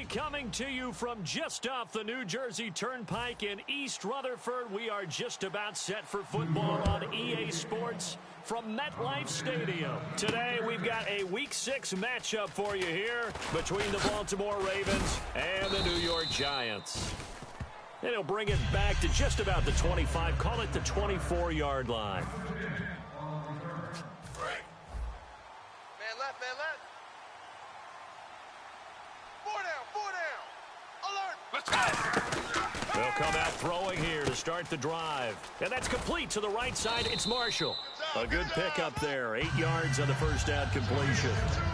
Today, coming to you from just off the New Jersey Turnpike in East Rutherford, we are just about set for football on EA Sports from MetLife Stadium. Today, we've got a Week 6 matchup for you here between the Baltimore Ravens and the New York Giants. And he'll bring it back to just about the 25, call it the 24-yard line. Man left, man left. Four down. Alert. Let's go. They'll come out throwing here to start the drive. And that's complete to the right side. It's Marshall. A good pickup there. 8 yards on the first down completion.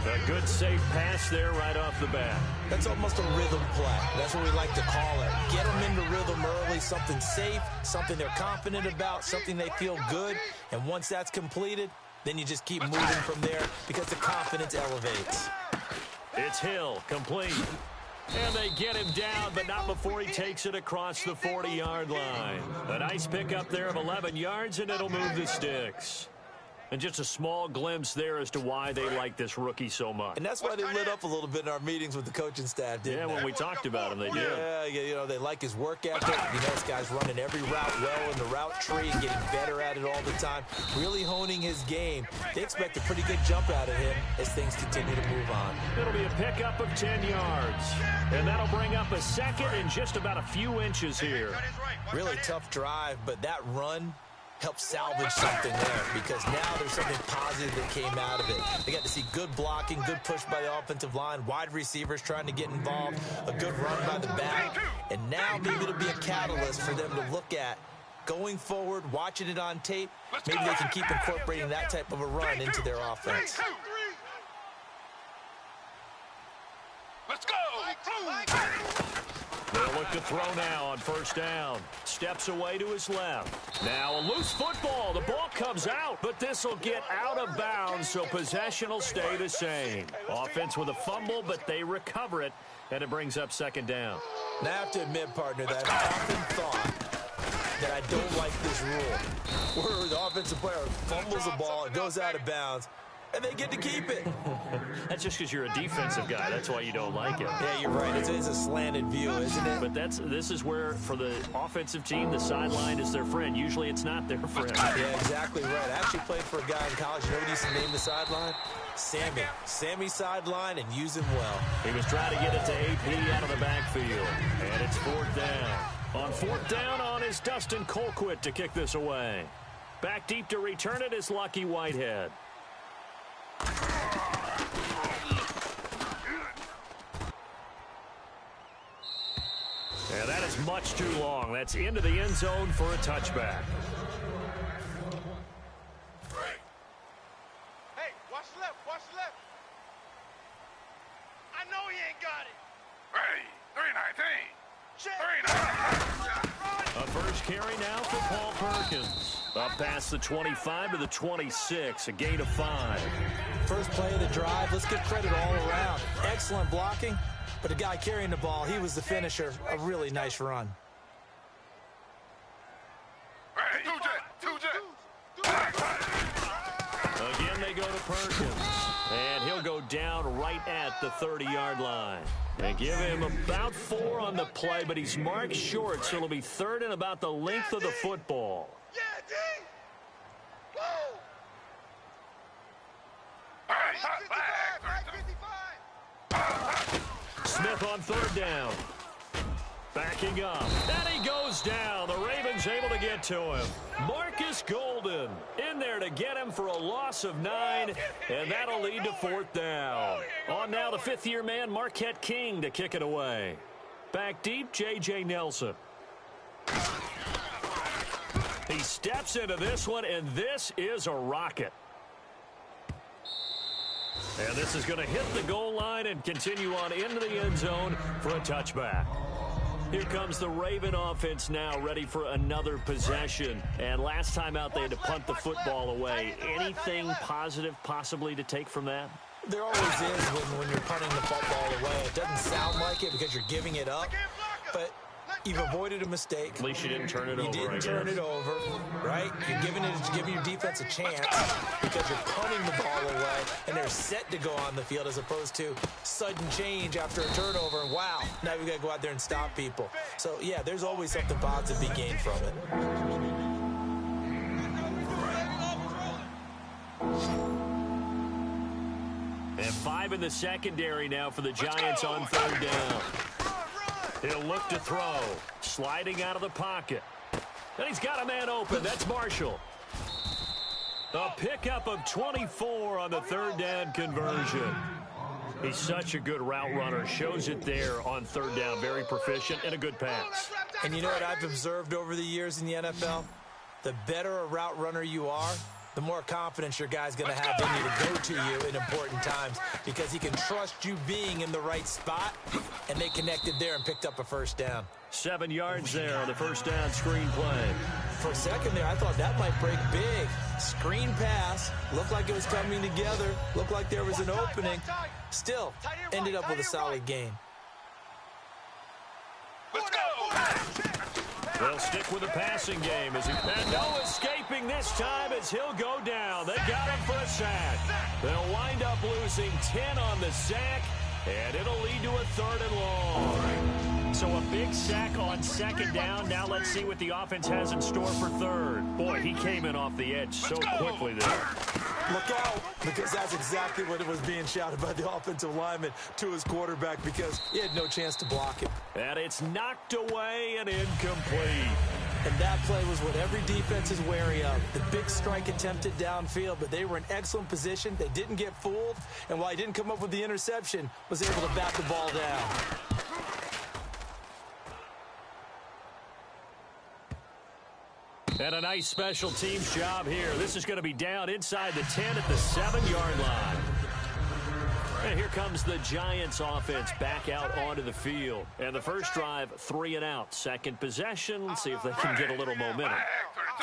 A good safe pass there right off the bat. That's almost a rhythm play. That's what we like to call it. Get them into rhythm early, something safe, something they're confident about, something they feel good. And once that's completed, then you just keep moving from there because the confidence elevates. It's Hill, complete. And they get him down, but not before he takes it across the 40-yard line. A nice pickup there of 11 yards, and it'll move the sticks. And just a small glimpse there as to why they like this rookie so much. And that's why they lit up a little bit in our meetings with the coaching staff, didn't they? Yeah, when we talked about him, they did. Yeah, you know, they like his work ethic. You know, this guy's running every route well in the route tree and getting better at it all the time, really honing his game. They expect a pretty good jump out of him as things continue to move on. It'll be a pickup of 10 yards. And that'll bring up a second in just about a few inches here. Really tough drive, but that run help salvage something there because now there's something positive that came out of it. They got to see good blocking, good push by the offensive line, wide receivers trying to get involved, a good run by the back, and now maybe it'll be a catalyst for them to look at going forward, watching it on tape. Maybe they can keep incorporating that type of a run into their offense. Let's go. They'll look to throw now on first down. Steps away to his left. Now a loose football. The ball comes out, but this will get out of bounds, so possession will stay the same. Offense with a fumble, but they recover it, and it brings up second down. Now I have to admit, partner, that I've often thought that I don't like this rule, where the offensive player fumbles the ball, it goes out of bounds, and they get to keep it. That's just because you're a defensive guy. That's why you don't like it. Yeah, you're right. It's a slanted view, isn't it? But this is where, for the offensive team, the sideline is their friend. Usually it's not their friend. Yeah, exactly right. I actually played for a guy in college. You know what he used to name the sideline? Sammy. Sammy sideline, and use him well. He was trying to get it to AP out of the backfield. And it's fourth down. On fourth down on is Dustin Colquitt to kick this away. Back deep to return it is Lucky Whitehead. And that is much too long. That's into the end zone for a touchback. Hey, watch left. I know he ain't got it. Hey, 319. A first carry now for Paul Perkins. Up past the 25 to the 26, a gain of 5. First play of the drive, let's give credit all around. Excellent blocking, but the guy carrying the ball, he was the finisher. A really nice run. Hey, two jet. Again, they go to Perkins. And he'll go down right at the 30-yard line. They give him about 4 on the play, but he's marked short, so it'll be third and about the length of the football. Yeah, D. Woo. Back 55. Smith on third down. Backing up. And he goes down. The Ravens able to get to him. Marcus Golden in there to get him for a loss of 9, and that'll lead to fourth down. On now the fifth-year man, Marquette King, to kick it away. Back deep, J.J. Nelson. He steps into this one, and this is a rocket. And this is going to hit the goal line and continue on into the end zone for a touchback. Here comes the Raven offense now, ready for another possession. And last time out, they had to punt the football away. Anything positive possibly to take from that? There always is when you're punting the football away. It doesn't sound like it because you're giving it up, but you've avoided a mistake. At least you didn't turn it over. You didn't turn it over, right? right? You're giving your defense a chance because you're punting the ball away, and they're set to go on the field as opposed to sudden change after a turnover. And wow, now we've got to go out there and stop people. So, yeah, there's always something positive to be gained from it. And 5 in the secondary now for the Giants on third down. He'll look to throw. Sliding out of the pocket. And he's got a man open. That's Marshall. A pickup of 24 on the third down conversion. He's such a good route runner. Shows it there on third down. Very proficient and a good pass. And you know what I've observed over the years in the NFL? The better a route runner you are, the more confidence your guy's going to have in you to go to you in important times because he can trust you being in the right spot, and they connected there and picked up a first down. 7 yards there on the first down screen play. For a second there, I thought that might break big. Screen pass, looked like it was coming together, looked like there was an opening. Still, ended up with a solid gain. Let's go! They'll stick with the passing game as and no escaping this time as he'll go down. They got him for a sack. They'll wind up losing 10 on the sack, and it'll lead to a 3rd and long. So a big sack on second down. Now let's see what the offense has in store for third. Boy, he came in off the edge so quickly there. Look out, because that's exactly what it was being shouted by the offensive lineman to his quarterback because he had no chance to block him. And it's knocked away and incomplete. And that play was what every defense is wary of. The big strike attempted downfield, but they were in excellent position. They didn't get fooled, and while he didn't come up with the interception, was able to bat the ball down. And a nice special teams job here. This is going to be down inside the 10 at the 7-yard line. And here comes the Giants offense back out onto the field. And the first drive, 3 and out. Second possession, let's see if they can get a little momentum.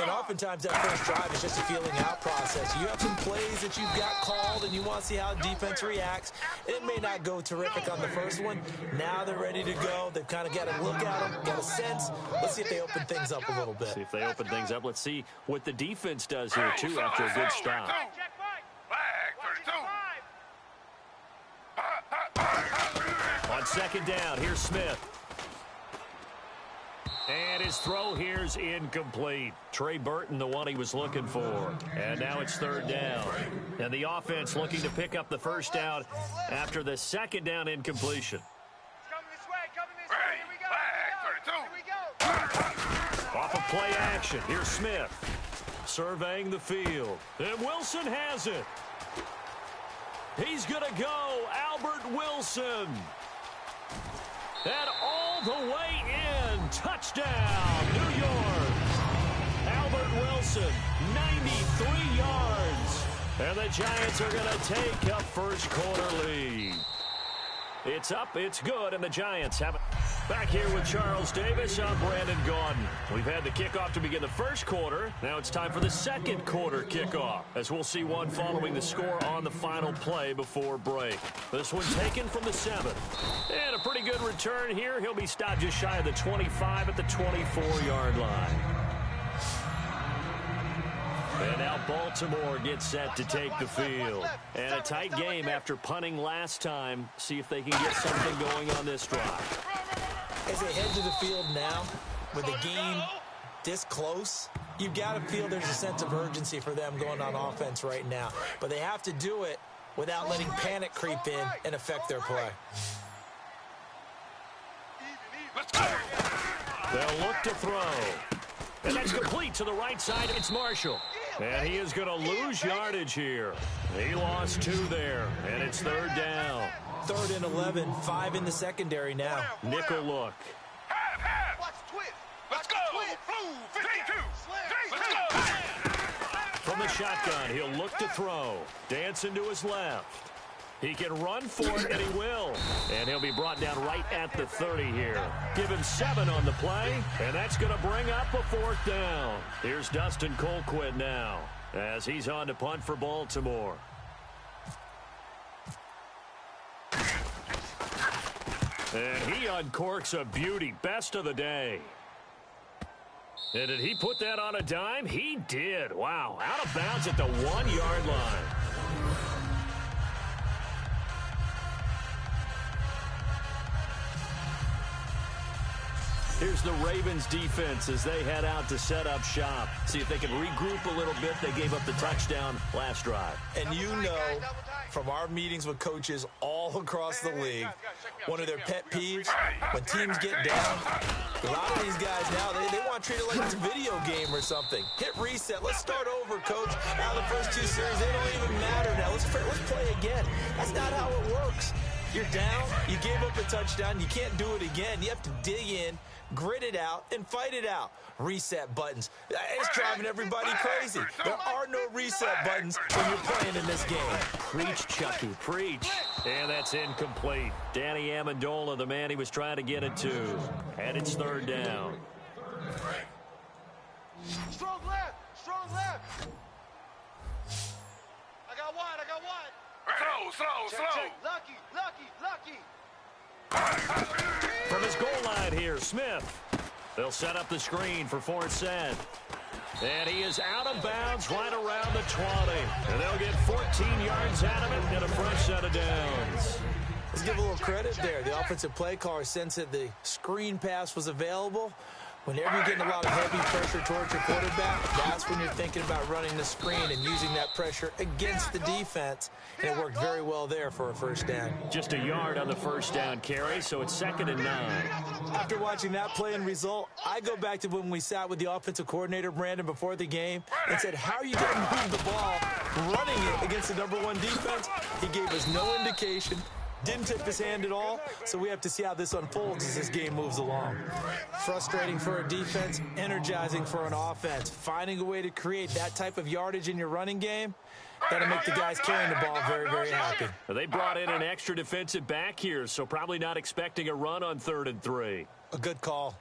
And oftentimes that first drive is just a feeling out process. You have some plays that you've got called and you want to see how the defense reacts. It may not go terrific on the first one. Now they're ready to go. They've kind of got a look at them, got a sense. Let's see if they open things up a little bit. See if they open things up. Let's see what the defense does here, too, after a good stop. On second down, here's Smith. And his throw here's incomplete. Trey Burton, the one he was looking for. And now it's third down. And the offense looking to pick up the first down after the second down incompletion. Off of play action, here's Smith. Surveying the field. And Wilson has it. He's going to go, Albert Wilson. And all the way in. Touchdown, New York. Albert Wilson, 93 yards. And the Giants are going to take a first quarter lead. It's up, it's good, and the Giants have it. Back here with Charles Davis, I'm Brandon Gaudin. We've had the kickoff to begin the first quarter. Now it's time for the second quarter kickoff, as we'll see one following the score on the final play before break. This one taken from the 7. And a pretty good return here. He'll be stopped just shy of the 25 at the 24-yard line. And now Baltimore gets set to take the field. And a tight game after punting last time. See if they can get something going on this drive. As they head to the field now, with the game this close, you've got to feel there's a sense of urgency for them going on offense right now. But they have to do it without letting panic creep in and affect their play. Let's go! They'll look to throw. And that's complete to the right side. It's Marshall. And he is going to lose yardage here. He lost 2 there, and it's third down. 3rd and 11, 5 in the secondary now. Nickel look. Let's go! Blue 52! Let's go! From the shotgun, he'll look to throw. Dancing to his left. He can run for it, and he will. And he'll be brought down right at the 30 here. Give him 7 on the play, and that's going to bring up a 4th down. Here's Dustin Colquitt now, as he's on to punt for Baltimore. And he uncorks a beauty. Best of the day. And did he put that on a dime? He did. Wow. Out of bounds at the 1-yard line. Here's the Ravens defense as they head out to set up shop. See if they can regroup a little bit. They gave up the touchdown last drive. And you know from our meetings with coaches all across the league, one of their pet peeves, when teams get down, a lot of these guys now, they want to treat it like it's a video game or something. Hit reset. Let's start over, coach. Now the first 2 series, they don't even matter now. Let's play again. That's not how it works. You're down. You gave up a touchdown. You can't do it again. You have to dig in, grit it out, and fight it out. Reset buttons. It's driving everybody crazy. There are no reset buttons when you're playing in this game. Preach, Chucky, preach. And that's incomplete. Danny Amendola, the man he was trying to get it to. And it's 3rd down. Strong left. Strong left. I got wide. Slow. Lucky. From his goal line here, Smith. They'll set up the screen for 4th set. And he is out of bounds right around the 20. And they'll get 14 yards out of it and a fresh set of downs. Let's give a little credit there. The offensive play caller sensed that the screen pass was available. Whenever you're getting a lot of heavy pressure towards your quarterback, that's when you're thinking about running the screen and using that pressure against the defense. And it worked very well there for a 1st down. Just a yard on the 1st down carry, so it's 2nd and 9. After watching that play and result, I go back to when we sat with the offensive coordinator, Brandon, before the game and said, how are you going to move the ball running it against the #1 defense? He gave us no indication. Didn't tip his hand at all, so we have to see how this unfolds as this game moves along. Frustrating for a defense, energizing for an offense. Finding a way to create that type of yardage in your running game, that'll make the guys carrying the ball very, very happy. They brought in an extra defensive back here, so probably not expecting a run on 3rd and 3. A good call.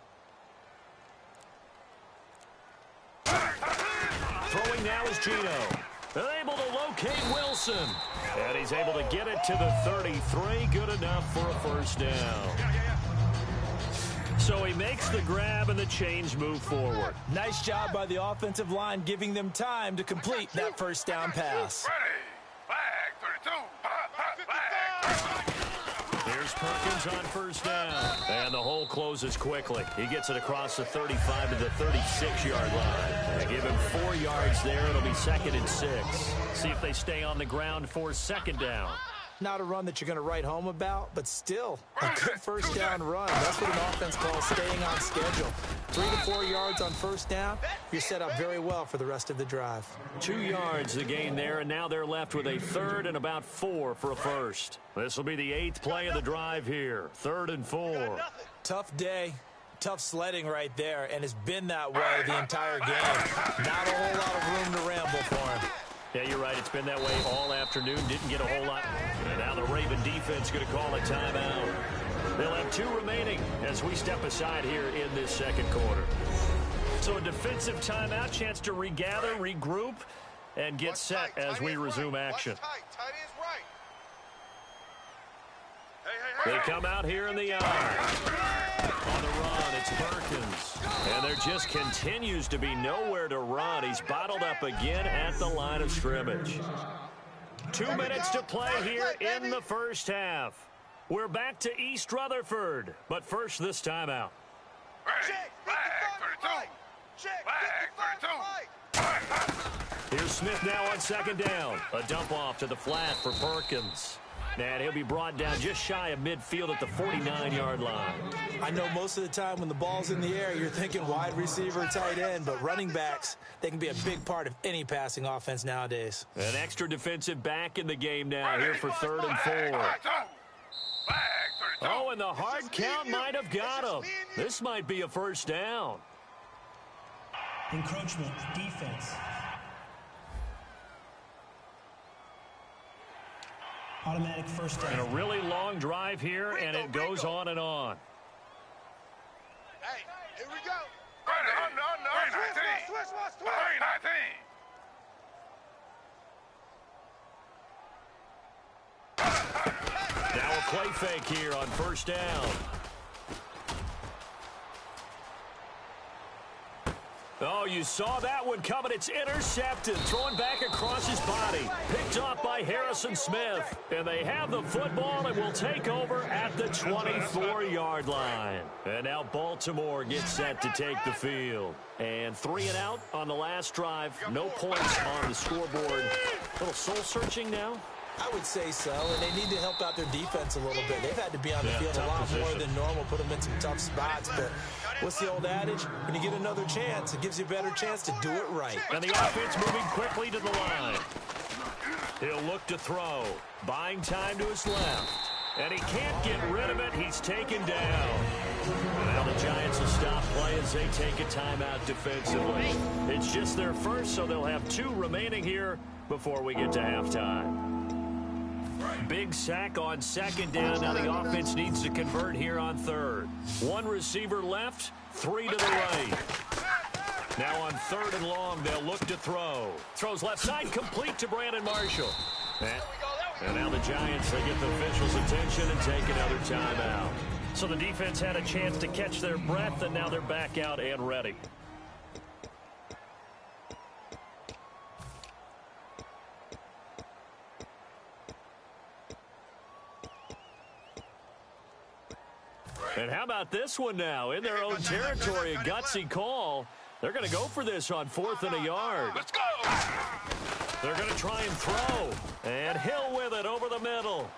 Throwing now is Gino. They're able to locate Wilson. And he's able to get it to the 33. Good enough for a 1st down. So he makes the grab and the chains move forward. Nice job by the offensive line giving them time to complete that 1st down pass. Here's Perkins on 1st down. And the hole closes quickly. He gets it across the 35 to the 36-yard line. They give him 4 yards there. It'll be 2nd and 6. See if they stay on the ground for 2nd down. Not a run that you're going to write home about, but still a good 1st down run. That's what an offense calls staying on schedule. 3 to 4 yards on 1st down. You're set up very well for the rest of the drive. 2 yards the gain there, and now they're left with a 3rd and about 4 for a 1st. This will be the 8th play of the drive here. 3rd and 4. Tough day. Tough sledding right there, and it's been that way the entire game. Not a whole lot of room to ramble for him. Yeah, you're right. It's been that way all afternoon. Didn't get a whole lot. And now the Raven defense going to call a timeout. They'll have 2 remaining as we step aside here in this 2nd quarter. So a defensive timeout, chance to regather, regroup, and get set as we resume action. They come out here in the eye. On the run, it's Perkins. And there just continues to be nowhere to run. He's bottled up again at the line of scrimmage. 2 minutes to play here in the 1st half. We're back to East Rutherford, but first this timeout. Here's Smith now on 2nd down. A dump off to the flat for Perkins. And he'll be brought down just shy of midfield at the 49-yard line. I know most of the time when the ball's in the air, you're thinking wide receiver, tight end, but running backs, they can be a big part of any passing offense nowadays. An extra defensive back in the game now here for 3rd and 4. Oh, and the hard count might have got him. This might be a 1st down. Encroachment, defense. Automatic 1st down. And a really long drive here, and it goes on and on. Hey, here we go. Switch. Now a play fake here on 1st down. Oh, you saw that one coming. It's intercepted. Thrown back across his body. Picked off by Harrison Smith. And they have the football and will take over at the 24-yard line. And now Baltimore gets set to take the field. And 3 and out on the last drive. No points on the scoreboard. A little soul-searching now. I would say so, and they need to help out their defense a little bit. They've had to be on the field a lot more than normal, put them in some tough spots. But what's the old adage? When you get another chance, it gives you a better chance to do it right. And the offense moving quickly to the line. He'll look to throw. Buying time to his left. And he can't get rid of it. He's taken down. And now the Giants will stop play as they take a timeout defensively. It's just their first, so they'll have 2 remaining here before we get to halftime. Big sack on second down. Now the offense needs to convert here on third. 1 receiver left, 3 to the right. Now on third and long, they'll look to throw. Throws left side, complete to Brandon Marshall. And now the Giants, they get the officials' attention and take another timeout. So the defense had a chance to catch their breath, and now they're back out and ready. And how about this one now? In their own territory, a gutsy call. They're going to go for this on 4th and a yard. Let's go! They're going to try and throw. And Hill with it over the middle.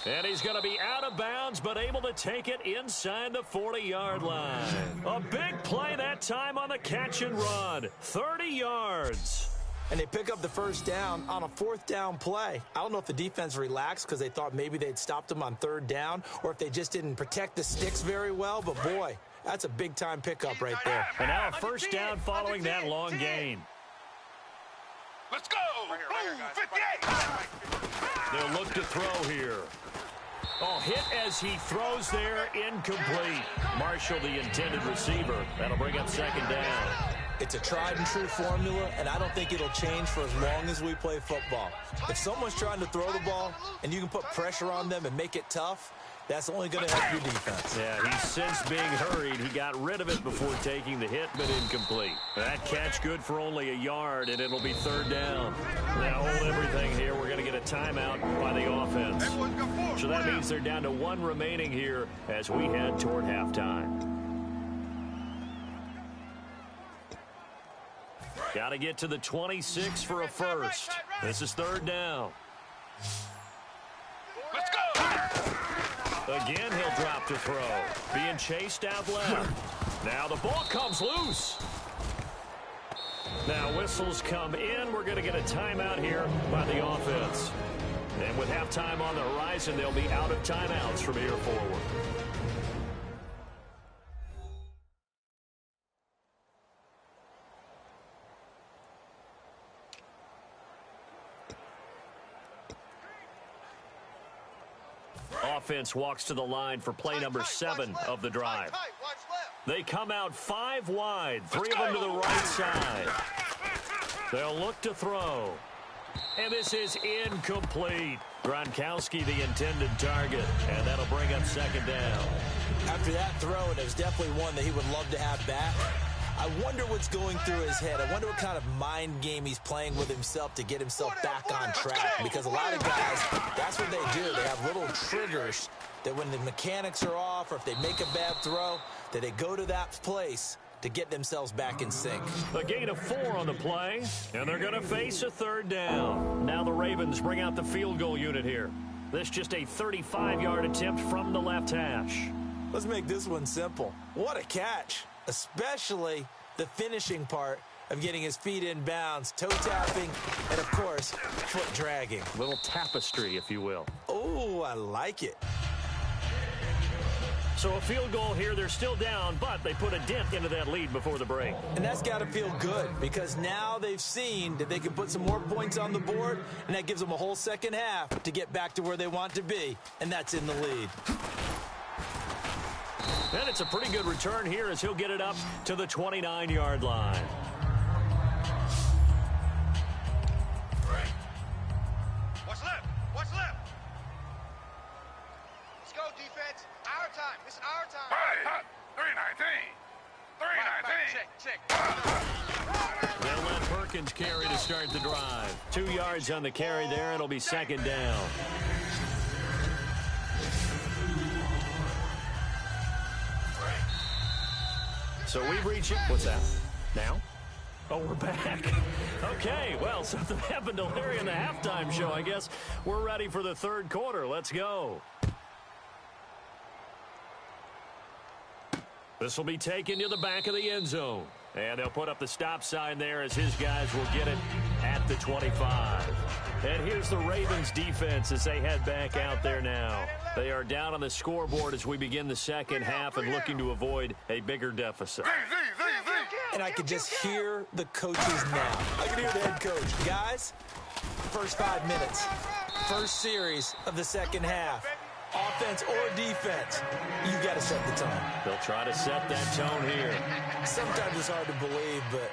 And he's going to be out of bounds, but able to take it inside the 40-yard line. A big play that time on the catch and run. 30 yards. And they pick up the first down on a 4th down play. I don't know if the defense relaxed because they thought maybe they'd stopped them on 3rd down or if they just didn't protect the sticks very well. But, boy, that's a big-time pickup right there. And now a first down following that long gain. Let's go! Boom, 58! They'll look to throw here. Oh, hit as he throws there, incomplete. Marshall, the intended receiver. That'll bring up second down. It's a tried-and-true formula, and I don't think it'll change for as long as we play football. If someone's trying to throw the ball and you can put pressure on them and make it tough, that's only going to help your defense. Yeah, he's since being hurried. He got rid of it before taking the hit, but incomplete. That catch good for only a yard, and it'll be 3rd down. Now hold everything here. We're going to get a timeout by the offense. So that means they're down to 1 remaining here as we head toward halftime. Got to get to the 26 for a first. This is 3rd down. Let's go! Again, he'll drop to throw. Being chased out left. Now the ball comes loose. Now whistles come in. We're going to get a timeout here by the offense. And with halftime on the horizon, they'll be out of timeouts from here forward. Offense walks to the line for play number 7 of the drive. They come out 5 wide, 3 of them to the right side. They'll look to throw. And this is incomplete. Gronkowski, the intended target, and that'll bring up second down. After that throw, and it was definitely one that he would love to have back, I wonder what's going through his head. I wonder what kind of mind game he's playing with himself to get himself back on track. Because a lot of guys, that's what they do. They have little triggers that when the mechanics are off or if they make a bad throw, that they go to that place to get themselves back in sync. A gain of 4 on the play, and they're going to face a 3rd down. Now the Ravens bring out the field goal unit here. This just a 35-yard attempt from the left hash. Let's make this one simple. What a catch, especially the finishing part of getting his feet in bounds, toe tapping, and, of course, foot dragging. Little tapestry, if you will. Oh, I like it. So a field goal here. They're still down, but they put a dent into that lead before the break. And that's got to feel good because now they've seen that they can put some more points on the board, and that gives them a whole second half to get back to where they want to be, and that's in the lead. And it's a pretty good return here as he'll get it up to the 29-yard line. What's left? What's left? Let's go, defense. Our time. This is our time. Hey, 319. 319. Check. Larkin's carry to start the drive. 2 yards on the carry there. It'll be second down. So we've reached it. What's that? Now? Oh, we're back. Okay, well, something happened to Larry in the halftime show, I guess. We're ready for the third quarter. Let's go. This will be taken to the back of the end zone. And they'll put up the stop sign there as his guys will get it at the 25. And here's the Ravens defense as they head back out there now. They are down on the scoreboard as we begin the second half and looking to avoid a bigger deficit. And I can just hear the coaches now. I can hear the head coach. Guys, first 5 minutes, first series of the second half. Offense or defense, you got to set the tone. They'll try to set that tone here. Sometimes it's hard to believe, but